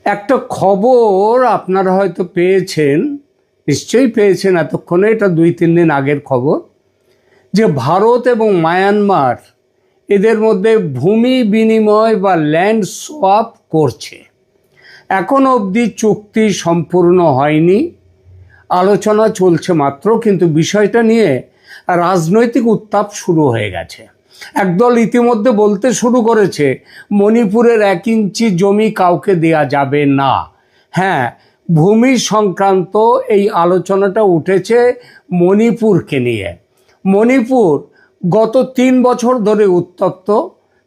একটা খবর আপনারা হয়তো পেয়েছেন, নিশ্চয়ই পেয়েছেন এতক্ষণে, এটা 2-3 দিন আগের খবর, যে ভারত এবং মায়ানমার এদের মধ্যে ভূমি বিনিময় বা ল্যান্ড সোয়াপ করছে। এখন অবধি চুক্তি সম্পূর্ণ হয়নি, আলোচনা চলছে মাত্র, কিন্তু বিষয়টা নিয়ে রাজনৈতিক উত্তাপ শুরু হয়ে গেছে। একদল ইতিমধ্যে বলতে শুরু করেছে মণিপুরের 1 ইঞ্চি জমি কাউকে দেয়া যাবে না। হ্যাঁ, ভূমি সংক্রান্ত এই আলোচনাটা উঠেছে মণিপুরকে নিয়ে। মণিপুর গত 3 বছর ধরে উত্তপ্ত,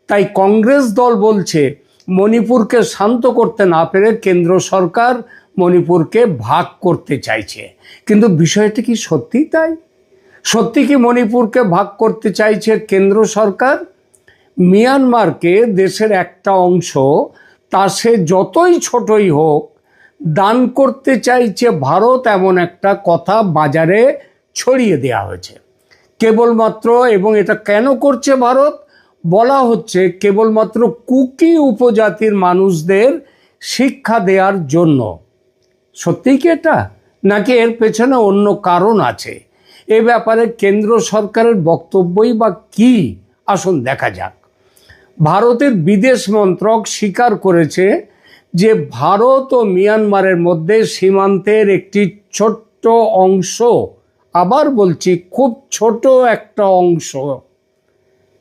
তাই কংগ্রেস দল বলছে মণিপুরকে শান্ত করতে না পেরে কেন্দ্র সরকার মণিপুরকে ভাগ করতে চাইছে। কিন্তু বিষয়টা কি সত্যি তাই? সত্যি কি মণিপুরকে ভাগ করতে চাইছে কেন্দ্র সরকার? মিয়ানমারকে দেশের একটা অংশ, তা সে যতই ছোটই হোক, দান করতে চাইছে ভারত, এমন একটা কথা বাজারে ছড়িয়ে দেওয়া হয়েছে কেবলমাত্র। এবং এটা কেন করছে ভারত? বলা হচ্ছে কেবলমাত্র কুকি উপজাতির মানুষদের শিক্ষা দেওয়ার জন্য। সত্যিই কি এটা, নাকি এর পেছনে অন্য কারণ আছে? এ ব্যাপারে কেন্দ্র সরকারের বক্তব্যই বা কি, আসুন দেখা যাক। ভারতের বিদেশ মন্ত্রক স্বীকার করেছে যে ভারত ও মিয়ানমারের মধ্যে সীমান্তের একটি ছোট্ট অংশ, আবার বলছি খুব ছোট একটা অংশ,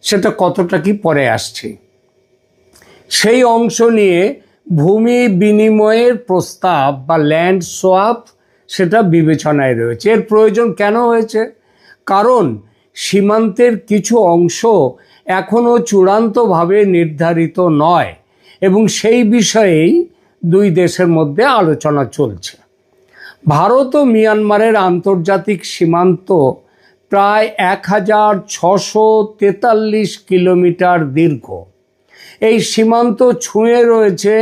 সেটা কতটা কি পরে আসছে, সেই অংশ নিয়ে ভূমি বিনিময়ের প্রস্তাব বা ল্যান্ড সোয়াপ সেটা বিবেচনায় রয়েছে। এর প্রয়োজন কেন হয়েছে? কারণ সীমান্তের কিছু অংশ এখনও চূড়ান্তভাবে নির্ধারিত নয় এবং সেই বিষয়েই দুই দেশের মধ্যে আলোচনা চলছে। ভারত ও মিয়ানমারের আন্তর্জাতিক সীমান্ত প্রায় 1643 কিলোমিটার দীর্ঘ। এই সীমান্ত ছুঁয়ে রয়েছে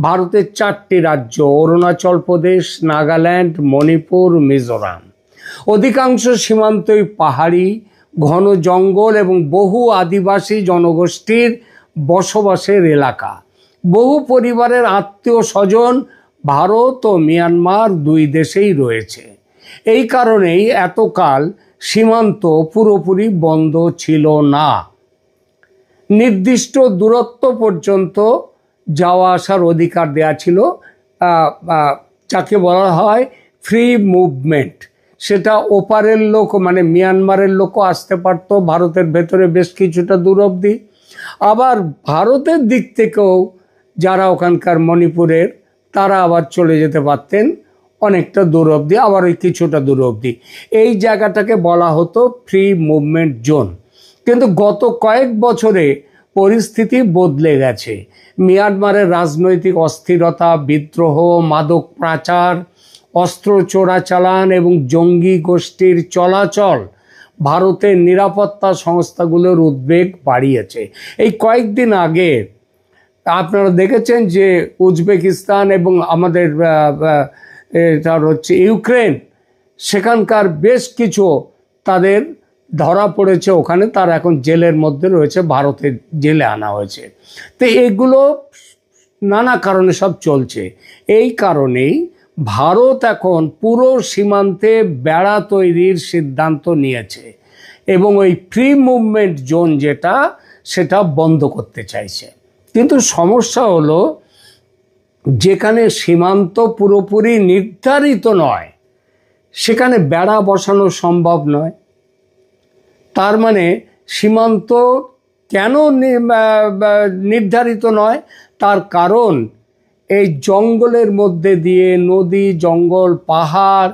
ভারতের 4টি রাজ্য: অরুণাচল প্রদেশ, নাগাল্যান্ড, মণিপুর, মিজোরাম। অধিকাংশ সীমান্তই পাহাড়ি, ঘন জঙ্গল এবং বহু আদিবাসী জনগোষ্ঠীর বসবাসের এলাকা। বহু পরিবারের আত্মীয় স্বজন ভারত ও মিয়ানমার দুই দেশেই রয়েছে। এই কারণেই এতকাল সীমান্ত পুরোপুরি বন্ধ ছিল না। নির্দিষ্ট দূরত্ব পর্যন্ত যাওয়া আসার অধিকার দেয়া ছিল, যাকে বলা হয় ফ্রি মুভমেন্ট। সেটা ওপারের লোক, মানে মিয়ানমারের লোকও আসতে পারত ভারতের ভেতরে বেশ কিছুটা দূর অবধি। আবার ভারতের দিক থেকেও যারা ওখানকার মণিপুরের, তারা আবার চলে যেতে পারতেন অনেকটা দূর অবধি, আবার ওই কিছুটা দূর অবধি। এই জায়গাটাকে বলা হতো ফ্রি মুভমেন্ট জোন। কিন্তু গত কয়েক বছরে পরিস্থিতি বদলে গেছে। মিয়ানমারের রাজনৈতিক অস্থিরতা, বিদ্রোহ, মাদক পাচার, অস্ত্র চোরাচালান এবং জঙ্গি গোষ্ঠীর চলাচল ভারতের নিরাপত্তা সংস্থাগুলোর উদ্বেগ বাড়িয়েছে। এই কয়েকদিন আগে আপনারা দেখেছেন যে উজবেকিস্তান এবং আমাদের এটার হচ্ছে ইউক্রেন, সেখানকার বেশ কিছু তাদের ধরা পড়েছে ওখানে, তার এখন জেলের মধ্যে রয়েছে, ভারতের জেলে আনা হয়েছে। তো এগুলো নানা কারণে সব চলছে। এই কারণেই ভারত এখন পুরো সীমান্তে বেড়া তৈরির সিদ্ধান্ত নিয়েছে এবং ওই ফ্রি মুভমেন্ট জোন যেটা, সেটা বন্ধ করতে চাইছে। কিন্তু সমস্যা হলো, যেখানে সীমান্ত পুরোপুরি নির্ধারিত নয় সেখানে বেড়া বসানো সম্ভব নয়। তার মানে সীমান্ত কেন নির্ধারিত নয়? তার কারণ এই জঙ্গলের মধ্যে দিয়ে, নদী, জঙ্গল, পাহাড়,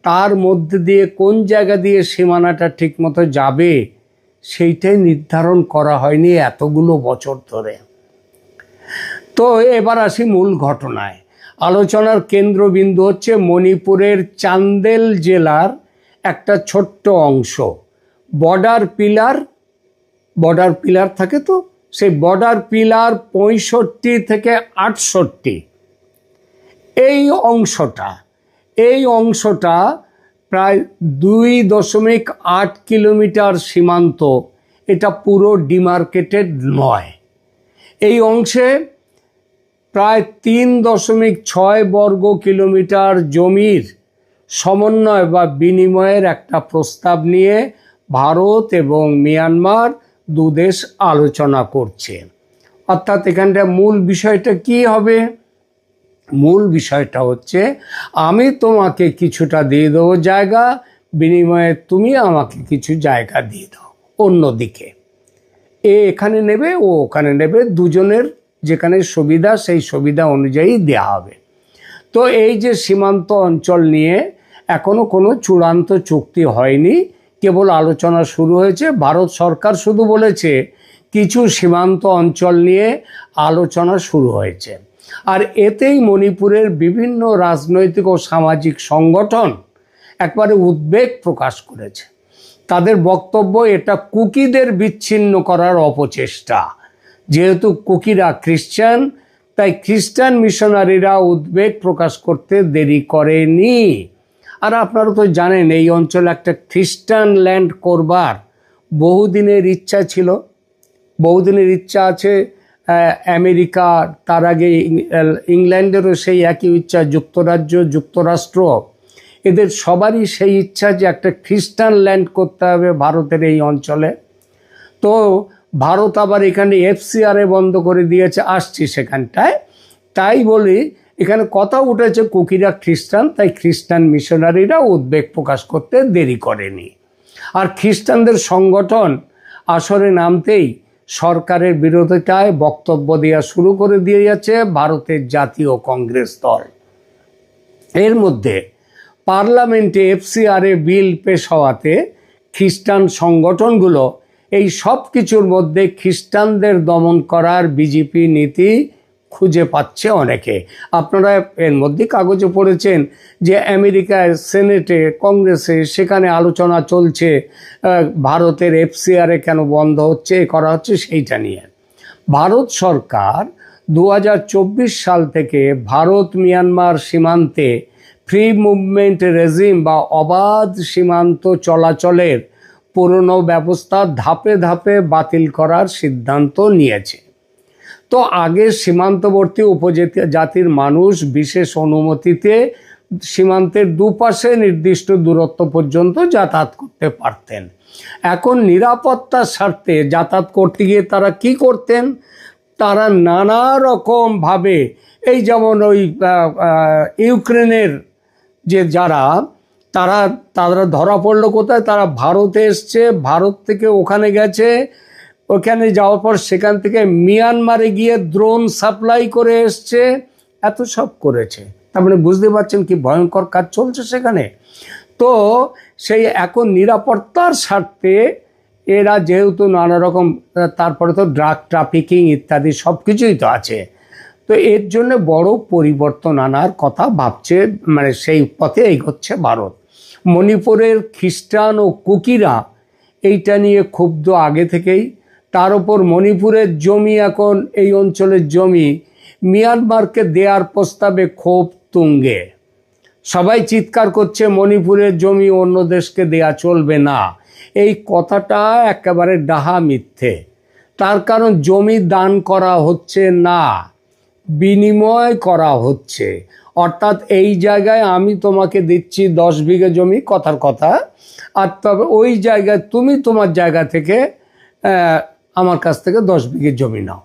তার মধ্যে দিয়ে কোন জায়গা দিয়ে সীমানাটা ঠিকমতো যাবে সেইটাই নির্ধারণ করা হয়নি এতগুলো বছর ধরে। তো এবার আসি মূল ঘটনায়। আলোচনার কেন্দ্রবিন্দু হচ্ছে মণিপুরের চান্দেল জেলার একটা ছোট্ট অংশ। বর্ডার পিলার থাকে, তো সেই বর্ডার পিলার 65 থেকে 68, এই অংশটা প্রায় 2.8 কিলোমিটার সীমান্ত। এটা পুরো ডিমার্কেটেড নয়। এই অংশে প্রায় 3.6 বর্গ কিলোমিটার জমির সমন্বয় বা বিনিময়ের একটা প্রস্তাব নিয়ে ভারত এবং মিয়ানমার দুদেশ আলোচনা করছে। অর্থাৎ এখানটা মূল বিষয়টা কি হবে? মূল বিষয়টা হচ্ছে আমি তোমাকে কিছুটা দিয়ে দেবো জায়গা, বিনিময়ে তুমি আমাকে কিছু জায়গা দিয়ে দাও অন্যদিকে। এখানে নেবে, ও ওখানে নেবে, দুজনের যেখানে সুবিধা সেই সুবিধা অনুযায়ী দেয়া হবে। তো এই যে সীমান্ত অঞ্চল নিয়ে এখনো কোনো চূড়ান্ত চুক্তি হয়নি, কেবল আলোচনা শুরু হয়েছে। ভারত সরকার শুধু বলেছে কিছু সীমান্ত অঞ্চল নিয়ে আলোচনা শুরু হয়েছে। আর এতেই মণিপুরের বিভিন্ন রাজনৈতিক ও সামাজিক সংগঠন একবারে উদ্বেগ প্রকাশ করেছে। তাদের বক্তব্য এটা কুকিদের বিচ্ছিন্ন করার অপচেষ্টা। যেহেতু কুকিরা খ্রিস্টান, তাই খ্রিস্টান মিশনারিরা উদ্বেগ প্রকাশ করতে দেরি করেনি। আর আপনারা তো জানেন এই অঞ্চলে একটা খ্রিস্টান ল্যান্ড করবার বহুদিনের ইচ্ছা ছিল, বহুদিনের ইচ্ছা আছে। আমেরিকা, তার আগে ইংল্যান্ডেরও সেই একই ইচ্ছা, যুক্তরাজ্য, যুক্তরাষ্ট্র, এদের সবারই সেই ইচ্ছা যে একটা খ্রিস্টান ল্যান্ড করতে হবে ভারতের এই অঞ্চলে। তো ভারত আবার এখানে এফসিআরএ বন্ধ করে দিয়েছে, আসছি সেখানটায়। তাই বলি এখানে কথা উঠেছে কুকিরা খ্রিস্টান, তাই খ্রিস্টান মিশনারিরা উদ্বেগ প্রকাশ করতে দেরি করেনি। আর খ্রিস্টানদের সংগঠন আসরে নামতেই সরকারের বিরোধিতায় বক্তব্য দেওয়া শুরু করে দিয়ে যাচ্ছে ভারতের জাতীয় কংগ্রেস দল। এর মধ্যে পার্লামেন্টে এফসিআরএ বিল পেশ হওয়াতে খ্রিস্টান সংগঠনগুলো এই সব কিছুর মধ্যে খ্রিস্টানদের দমন করার বিজেপি নীতি খুঁজে পাচ্ছে অনেকে। আপনারা এর মধ্যে কাগজে পড়েছেন যে আমেরিকার সেনেটে, কংগ্রেসে সেখানে আলোচনা চলছে ভারতের এফসিআরএ কেন বন্ধ হচ্ছে, করা হচ্ছে সেইটা নিয়ে। ভারত সরকার 2024 সাল থেকে ভারত মিয়ানমার সীমান্তে ফ্রি মুভমেন্ট রেজিম বা অবাধ সীমান্ত চলাচলের পুরনো ব্যবস্থা ধাপে ধাপে বাতিল করার সিদ্ধান্ত নিয়েছে। তো আগে সীমান্তবর্তী উপজাতির মানুষ বিশেষ অনুমতিতে সীমান্তের দুপাশে নির্দিষ্ট দূরত্ব পর্যন্ত যাতায়াত করতে পারতেন। এখন নিরাপত্তার স্বার্থে যাতায়াত করতে গিয়ে তারা কি করতেন? তারা নানা রকমভাবে, এই যেমন ওই ইউক্রেনের যে তারা ধরা পড়লো কোথায়? তারা ভারতে এসছে, ভারত থেকে ওখানে গেছে, ওখানে যাওয়ার পর সেখান থেকে মিয়ানমারে গিয়ে ড্রোন সাপ্লাই করে এসছে, এত সব করেছে। তার মানে বুঝতে পারছেন কি ভয়ঙ্কর কাজ চলছে সেখানে। তো সেই এখন নিরাপত্তার স্বার্থে এরা যেহেতু নানা রকম, তারপরে তো ড্রাগ ট্রাফিকিং ইত্যাদি সব কিছুই তো আছে, তো এর জন্য বড় পরিবর্তন আনার কথা ভাবছে, মানে সেই পথে এগোচ্ছে ভারত। মণিপুরের খ্রিস্টান ও কুকিরা এইটা নিয়ে ক্ষুব্ধ আগে থেকেই। তার উপর মণিপুরের জমি, এখন এই অঞ্চলের জমি মিয়ানমারকে দেওয়ার প্রস্তাবে ক্ষোভ তুঙ্গে। সবাই চিৎকার করছে মণিপুরের জমি অন্য দেশকে দেয়া চলবে না। এই কথাটা একেবারে ডাহা মিথ্যে। তার কারণ জমি দান করা হচ্ছে না, বিনিময় করা হচ্ছে। অর্থাৎ এই জায়গায় আমি তোমাকে দিচ্ছি 10 বিঘে জমি, কথার কথা, আর তবে ওই জায়গায় তুমি তোমার জায়গা থেকে আমার কাছ থেকে 10 বিঘে জমি নাও।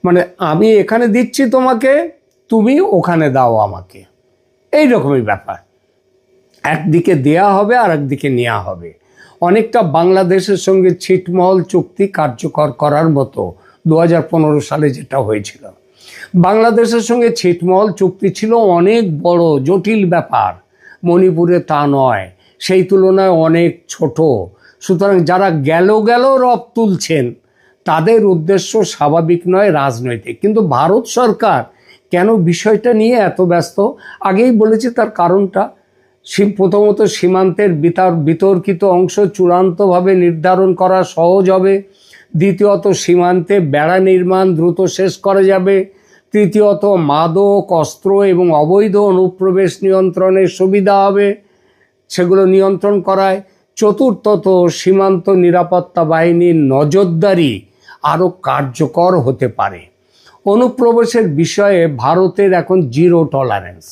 মানে আমি এখানে দিচ্ছি তোমাকে, তুমি ওখানে দাও আমাকে, এই রকমই ব্যাপার। একদিকে দেয়া হবে আর একদিকে নেওয়া হবে। অনেকটা বাংলাদেশের সঙ্গে ছিটমহল চুক্তি কার্যকর করার মতো 2015 সালে যেটা হয়েছিল। বাংলাদেশের সঙ্গে ছিটমহল চুক্তি ছিল অনেক বড় জটিল ব্যাপার, মণিপুরে তা নয়, সেই তুলনায় অনেক ছোট। সুতরাং যারা গেল রব তুলছেন তাদের উদ্দেশ্য স্বাভাবিক নয়, রাজনৈতিক। কিন্তু ভারত সরকার কেন বিষয়টা নিয়ে এত ব্যস্ত? আগেই বলেছি তার কারণটা। প্রথমত সীমান্তের বিতর্কিত অংশ চূড়ান্তভাবে নির্ধারণ করা সহজ হবে। দ্বিতীয়ত সীমান্তে বেড়া নির্মাণ দ্রুত শেষ করা যাবে। তৃতীয়ত মাদক, অস্ত্র এবং অবৈধ অনুপ্রবেশ নিয়ন্ত্রণের সুবিধা হবে, সেগুলো নিয়ন্ত্রণ করায়। চতুর্থত সীমান্ত নিরাপত্তা বাহিনীর নজরদারি আরও কার্যকর হতে পারে। অনুপ্রবেশের বিষয়ে ভারতের এখন জিরো টলারেন্স।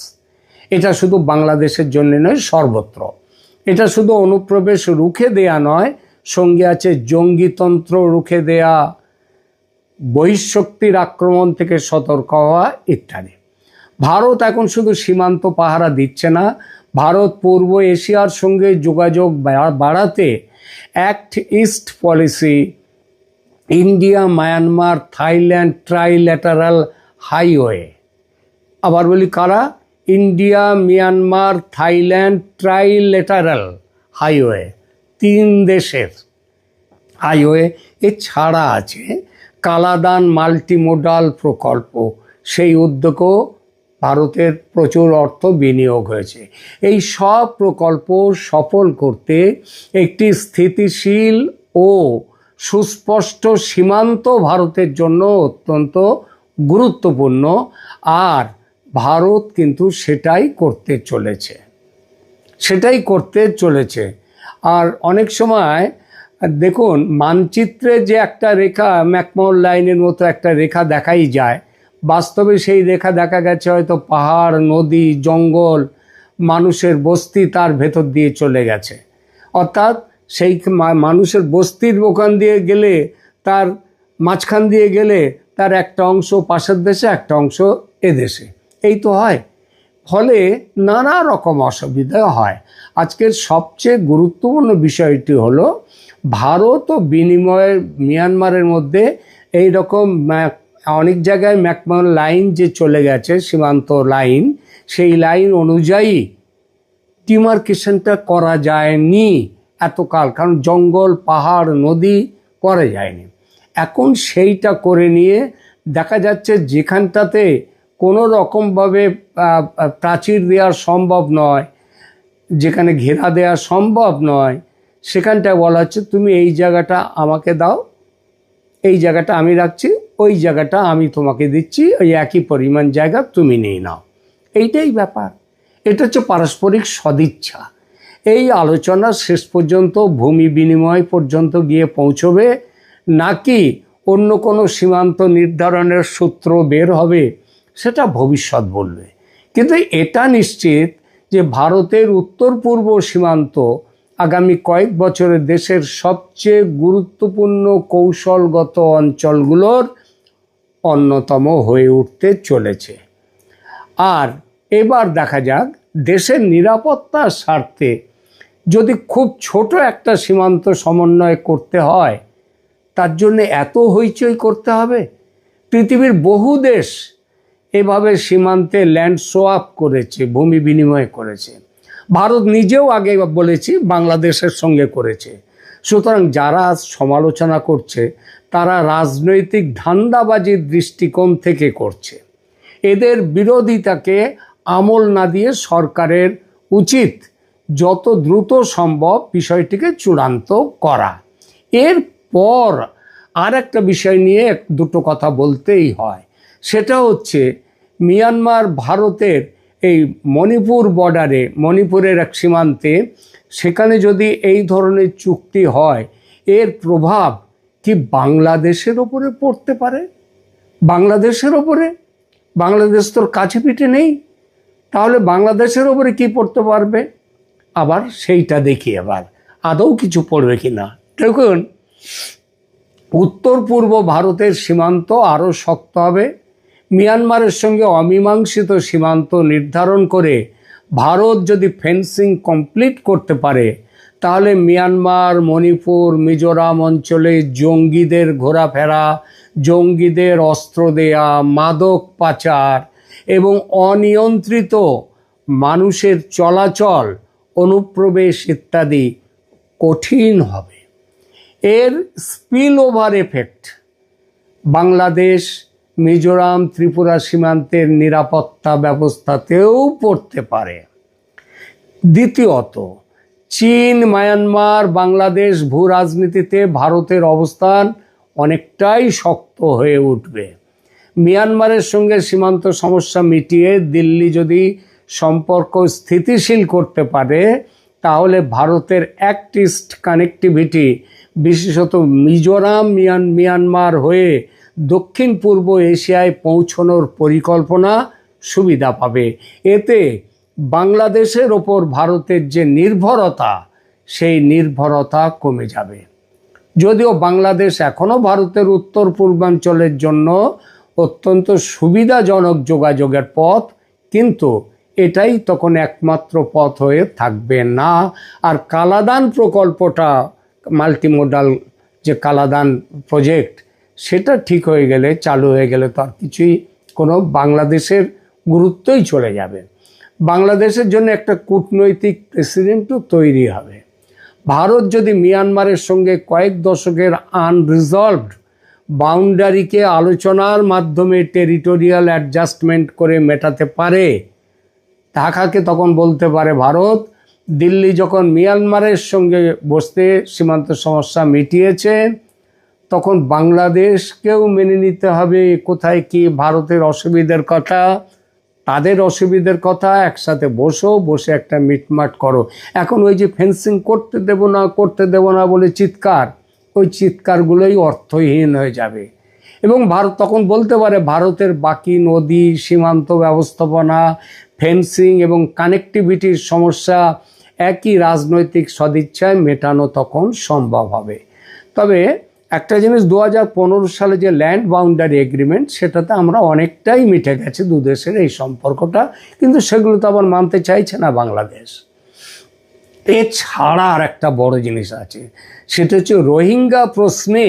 এটা শুধু বাংলাদেশের জন্য নয়, সর্বত্র। এটা শুধু অনুপ্রবেশ রুখে দেয়া নয়, সঙ্গে আছে জঙ্গিতন্ত্র রুখে দেয়া, বহিঃশক্তির আক্রমণ থেকে সতর্ক হওয়া ইত্যাদি। ভারত এখন শুধু সীমান্ত পাহারা দিচ্ছে না, ভারত পূর্ব এশিয়ার সঙ্গে যোগাযোগ বাড়াতে act east policy, India Myanmar Thailand trilateral highway, আবার বলি কারা, India Myanmar Thailand trilateral highway, 3 দেশের হাইওয়ে। এছাড়া আছে কালাদান মাল্টিমোডাল প্রকল্প, সেই উদ্যোগও ভারতের প্রচুর অর্থ বিনিয়োগ হয়েছে। এই সব প্রকল্প সফল করতে একটি স্থিতিশীল ও সুস্পষ্ট সীমান্ত ভারতের জন্য অত্যন্ত গুরুত্বপূর্ণ, আর ভারত কিন্তু সেটাই করতে চলেছে। আর অনেক সময় দেখুন, মানচিত্রে যে একটা রেখা, ম্যাকমোহন লাইনের মতো একটা রেখা দেখাই যায়, বাস্তবে সেই রেখা দেখা গেছে হয়তো পাহাড়, নদী, জঙ্গল, মানুষের বস্তি তার ভেতর দিয়ে চলে গেছে। অর্থাৎ সেই মানুষের বস্তির ওখান দিয়ে গেলে, তার মাঝখান দিয়ে গেলে তার একটা অংশ পাশের দেশে, একটা অংশ এদেশে, এই তো হয়। ফলে নানা রকম অসুবিধা হয়। আজকের সবচেয়ে গুরুত্বপূর্ণ বিষয়টি হলো ভারত ও বিনিময়ে মিয়ানমারের মধ্যে এই রকম অনেক জায়গায় ম্যাকমোহন লাইন যে চলে গেছে, সীমান্ত লাইন, সেই লাইন অনুযায়ী ডিমার্কেশনটা করা যায়নি এতকাল, কারণ জঙ্গল, পাহাড়, নদী করা যায়নি। এখন সেইটা করে নিয়ে দেখা যাচ্ছে যেখানটাতে কোনো রকমভাবে প্রাচীর দেওয়া সম্ভব নয়, যেখানে ঘেরা দেওয়া সম্ভব নয়, সেখানটায় বলা হচ্ছে তুমি এই জায়গাটা আমাকে দাও, এই জায়গাটা আমি রাখছি, ওই জায়গাটা আমি তোমাকে দিচ্ছি, ওই একই পরিমাণ জায়গা তুমি নিয়ে নাও। এইটাই ব্যাপার। এটা হচ্ছে পারস্পরিক সদিচ্ছা। এই আলোচনা শেষ পর্যন্ত ভূমি বিনিময় পর্যন্ত গিয়ে পৌঁছবে, নাকি অন্য কোনো সীমান্ত নির্ধারণের সূত্র বের হবে, সেটা ভবিষ্যৎ বলবে। কিন্তু এটা নিশ্চিত যে ভারতের উত্তর পূর্ব সীমান্ত আগামী কয়েক বছরে দেশের সবচেয়ে গুরুত্বপূর্ণ কৌশলগত অঞ্চলগুলোর অন্যতম হয়ে উঠতে চলেছে। আর এবার দেখা যাক, দেশের নিরাপত্তার স্বার্থে যদি খুব ছোট একটা সীমান্ত সমন্বয় করতে হয়, তার জন্য এত হইচই করতে হবে? পৃথিবীর বহু দেশ এভাবে সীমান্তে ল্যান্ড সোয়াপ করেছে, ভূমি বিনিময় করেছে। ভারত নিজেও আগে বলেছি বাংলাদেশের সঙ্গে করেছে। সুতরাং যারা সমালোচনা করছে তারা রাজনৈতিক ধান্দাবাজির দৃষ্টিকোণ থেকে করছে। এদের বিরোধিতাকে আমল না দিয়ে সরকারের উচিত যত দ্রুত সম্ভব বিষয়টিকে চূড়ান্ত করা। এরপর আর একটা বিষয় নিয়ে দুটো কথা বলতেই হয়, সেটা হচ্ছে মিয়ানমার ভারতের এই মণিপুর বর্ডারে, মণিপুরের এক সীমান্তে, সেখানে যদি এই ধরনের চুক্তি হয়, এর প্রভাব কি বাংলাদেশের ওপরে পড়তে পারে? বাংলাদেশের ওপরে? বাংলাদেশ তোর কাছে পিঠে নেই, তাহলে বাংলাদেশের ওপরে কি পড়তে পারবে? আবার সেইটা দেখি এবার আদৌ কিছু পড়বে কিনা। দেখুন, উত্তর পূর্ব ভারতের সীমান্ত আরও শক্ত হবে। মিয়ানমারের সঙ্গে অমীমাংসিত সীমান্ত নির্ধারণ করে ভারত যদি ফেন্সিং কমপ্লিট করতে পারে, তাহলে মিয়ানমার, মণিপুর, মিজোরাম অঞ্চলে জঙ্গিদের ঘোরাফেরা, জঙ্গিদের অস্ত্র দেয়া, মাদক পাচার এবং অনিয়ন্ত্রিত মানুষের চলাচল, অনুপ্রবেশ ইত্যাদি কঠিন হবে। এর spill over effect Bangladesh, Mizoram, Tripura সীমান্তের নিরাপত্তা ব্যবস্থাতেও পড়তে পারে। দ্বিতীয়ত, চীন, মায়ানমার, বাংলাদেশ ভূ রাজনীতিতে ভারতের অবস্থান অনেকটাই শক্ত হয়ে উঠবে। মিয়ানমারের সঙ্গে সীমান্ত সমস্যা মিটিয়ে দিল্লি যদি সম্পর্ক স্থিতিশীল করতে পারে, তাহলে ভারতের অ্যাক্ট ইস্ট কানেক্টিভিটি, বিশেষত মিজোরাম, মিয়ানমার হয়ে দক্ষিণ পূর্ব এশিয়ায় পৌঁছানোর পরিকল্পনা সুবিধা পাবে। এতে বাংলাদেশের ওপর ভারতের যে নির্ভরতা, সেই নির্ভরতা কমে যাবে। যদিও বাংলাদেশ এখনও ভারতের উত্তর পূর্বাঞ্চলের জন্য অত্যন্ত সুবিধাজনক যোগাযোগের পথ, কিন্তু এটাই তখন একমাত্র পথ হয়ে থাকবে না। আর কালাদান প্রকল্পটা, মাল্টিমোডাল যে কালাদান প্রজেক্ট, সেটা ঠিক হয়ে গেলে, চালু হয়ে গেলে তো আর কিছুই, কোনো বাংলাদেশের গুরুত্বই চলে যাবে। বাংলাদেশের জন্য একটা কূটনৈতিক প্রেসিডেন্টও তৈরি হবে। ভারত যদি মিয়ানমারের সঙ্গে কয়েক দশকের আনরিজলভড বাউন্ডারিকে আলোচনার মাধ্যমে টেরিটোরিয়াল অ্যাডজাস্টমেন্ট করে মেটাতে পারে, ঢাকাকে তখন বলতে পারে ভারত, দিল্লি যখন মিয়ানমারের সঙ্গে বসতে সীমান্ত সমস্যা মিটিয়েছে, তখন বাংলাদেশকেও মেনে নিতে হবে কোথায় কি ভারতের অসুবিধার কথা, তাদের অসুবিধার কথা, একসাথে বসে একটা মিটমাট করো। এখন ওই যে ফেন্সিং করতে দেব না বলে চিৎকার, ওই চিৎকারগুলোই অর্থহীন হয়ে যাবে। এবং ভারত তখন বলতে পারে ভারতের বাকি নদী, সীমান্ত ব্যবস্থাপনা, ফেন্সিং এবং কানেক্টিভিটির সমস্যা একই রাজনৈতিক সদিচ্ছায় মেটানো তখন সম্ভব হবে। তবে একটা জিনিস, 2015 সালে যে ল্যান্ড বাউন্ডারি এগ্রিমেন্ট, সেটাতে আমরা অনেকটাই মিটে গেছে দু দেশের এই সম্পর্কটা, কিন্তু সেগুলো তো আবার মানতে চাইছে না বাংলাদেশ। এছাড়া আর একটা বড় জিনিস আছে, সেটা হচ্ছে রোহিঙ্গা প্রশ্নে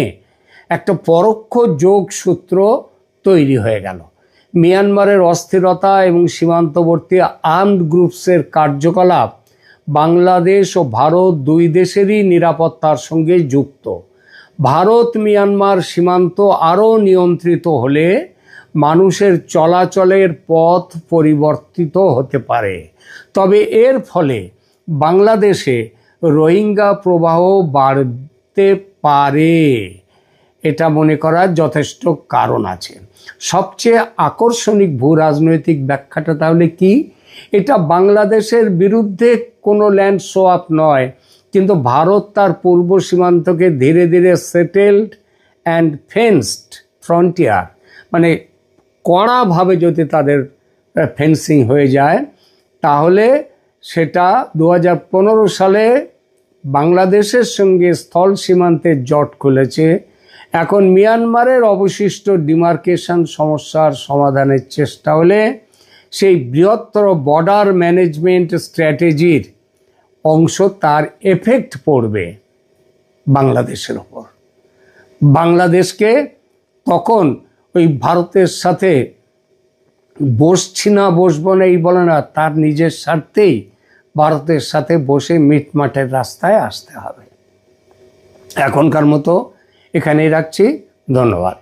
একটা পরোক্ষ যোগসূত্র তৈরি হয়ে গেল। মিয়ানমারের অস্থিরতা এবং সীমান্তবর্তী আর্মড গ্রুপসের কার্যকলাপ বাংলাদেশ ও ভারত দুই দেশেরই নিরাপত্তার সঙ্গে যুক্ত। ভারত মিয়ানমার সীমান্ত আরও নিয়ন্ত্রিত হলে মানুষের চলাচলের পথ পরিবর্তিত হতে পারে। তবে এর ফলে বাংলাদেশে রোহিঙ্গা প্রবাহ বাড়তে পারে, এটা মনে করার যথেষ্ট কারণ আছে। সবচেয়ে আকর্ষণীয় ভূ রাজনৈতিক ব্যাখ্যাটা তাহলে কি? এটা বাংলাদেশের বিরুদ্ধে কোনো ল্যান্ড সোয়াপ নয়, কিন্তু ভারত তার পূর্ব সীমান্তকে ধীরে ধীরে সেটেলড অ্যান্ড ফেন্সড ফ্রন্টিয়ার, মানে কড়াভাবে যদি তাদের ফেন্সিং হয়ে যায়, তাহলে সেটা 2015 সালে বাংলাদেশের সঙ্গে স্থল সীমান্তের জট খুলেছে। এখন মিয়ানমারের অবশিষ্ট ডিমার্কেশন সমস্যার সমাধানের চেষ্টা হলে সেই বৃহত্তর বর্ডার ম্যানেজমেন্ট স্ট্র্যাটেজির অংশ, তার এফেক্ট পড়বে বাংলাদেশের ওপর। বাংলাদেশকে তখন ওই ভারতের সাথে বসবো না এই বলে না, তার নিজের স্বার্থেই ভারতের সাথে বসে মিটমাটের রাস্তায় আসতে হবে। এখনকার মতো এখানেই রাখছি, ধন্যবাদ।